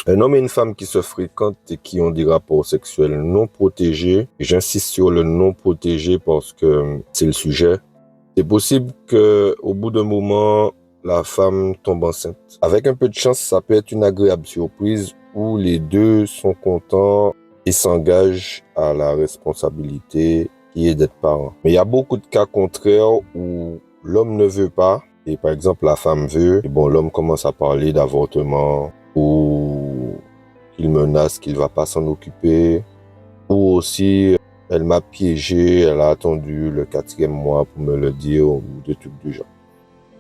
Un homme et une femme qui se fréquentent et qui ont des rapports sexuels non protégés, et j'insiste sur le non protégé parce que c'est le sujet, c'est possible qu'au bout d'un moment, la femme tombe enceinte. Avec un peu de chance, ça peut être une agréable surprise où les deux sont contents et s'engagent à la responsabilité qui est d'être parent. Mais il y a beaucoup de cas contraires où l'homme ne veut pas et par exemple la femme veut. Et bon, l'homme commence à parler d'avortement ou qu'il menace qu'il va pas s'en occuper ou aussi elle m'a piégé, elle a attendu le 4e mois pour me le dire ou des trucs du genre.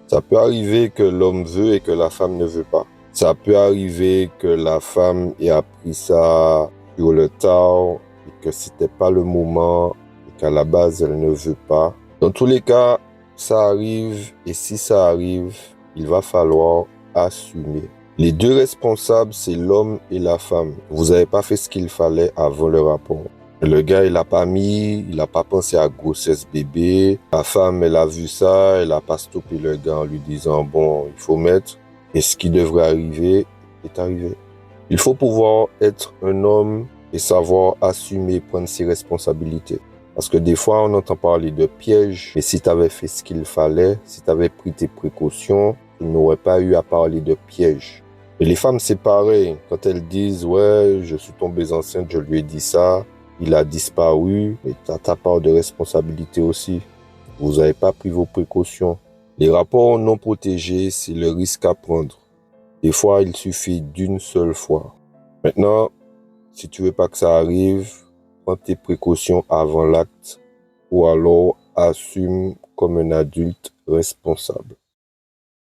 Ça peut arriver que l'homme veut et que la femme ne veut pas. Ça peut arriver que la femme ait appris ça sur le tard et que c'était pas le moment et qu'à la base elle ne veut pas. Dans tous les cas, ça arrive et si ça arrive, il va falloir assumer. Les deux responsables, c'est l'homme et la femme. Vous n'avez pas fait ce qu'il fallait avant le rapport. Le gars, il a pas pensé à grossesse bébé. La femme, elle a vu ça, elle a pas stoppé le gars en lui disant, bon, il faut mettre. Et ce qui devrait arriver est arrivé. Il faut pouvoir être un homme et savoir assumer, prendre ses responsabilités. Parce que des fois, on entend parler de pièges, mais si tu avais fait ce qu'il fallait, si tu avais pris tes précautions, tu n'aurais pas eu à parler de pièges. Et les femmes, c'est pareil. Quand elles disent, ouais, je suis tombée enceinte, je lui ai dit ça, il a disparu, mais tu as ta part de responsabilité aussi. Vous n'avez pas pris vos précautions. Les rapports non protégés, c'est le risque à prendre. Des fois, il suffit d'une seule fois. Maintenant, si tu veux pas que ça arrive, prends tes précautions avant l'acte ou alors assume comme un adulte responsable.